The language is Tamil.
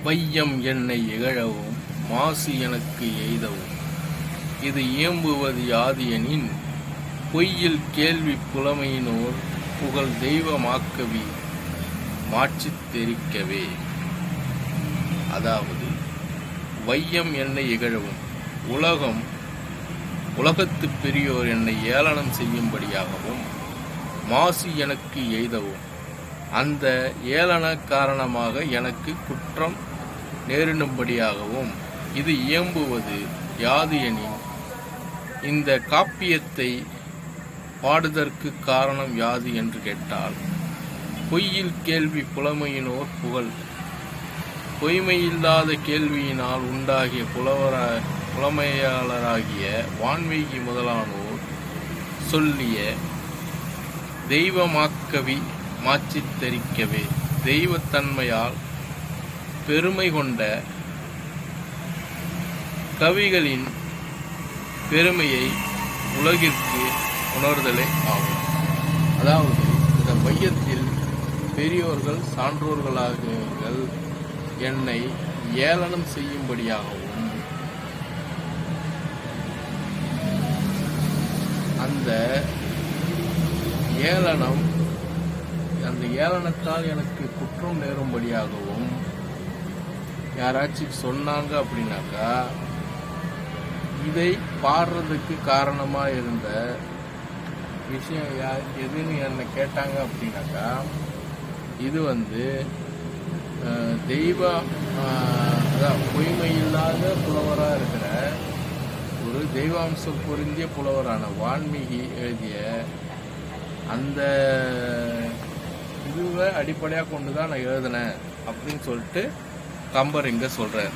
வையம் என்னை இகழவும் மாசு எனக்கு எய்தவும் இது இயம்புவது யாதியனின் பொய்யில் கேள்வி புலமையினோர் புகழ் தெய்வமாக்கவி மாற்றித் தெரிக்கவே. அதாவது வையம் என்னை இகழவும், உலகத்து பெரியோர் என்னை ஏளனம் செய்யும்படியாகவும், மாசு எனக்கு எய்தவும், அந்த ஏளன காரணமாக எனக்கு குற்றம் நேரிடும்படியாகவும் இது இயம்புவது யாது எனின், இந்த காப்பியத்தை பாடுதற்கு காரணம் யாது என்று கேட்டால், பொய்யில் கேள்வி புலமையினோர் புகழ், பொய்மையில்லாத கேள்வியினால் உண்டாகிய புலமையாளராகிய வான்மீகி முதலானோர் சொல்லிய தெய்வமாக்கவி மாற்றித் தெரிக்கவே, தெய்வத்தன்மையால் பெருமை கொண்ட கவிகளின் பெருமையை உலகிற்கு உணர்தலே ஆகும். அதாவது இந்த வையத்தில் பெரியோர்கள் சான்றோர்களாகியவர்கள் என்னை ஏளனம் செய்யும்படியாகவும், அந்த ஏளனத்தால் எனக்கு குற்றம் நேரும்படியாகவும் யாராச்சும் சொன்னாங்க அப்படின்னாக்கா, இதை பாடுறதுக்கு காரணமா இருந்த விஷயம் எதுன்னு என்னை கேட்டாங்க அப்படின்னாக்கா, இது அதான் பொய்மையில்லாத புலவராக இருக்கிற ஒரு தெய்வாம்சம் பொருந்திய புலவரான வான்மீகி எழுதிய அந்த இதுவை அடிப்படையாக கொண்டு தான் நான் எழுதினேன் அப்படின்னு சொல்லிட்டு கம்பர் இங்கே சொல்கிறார்.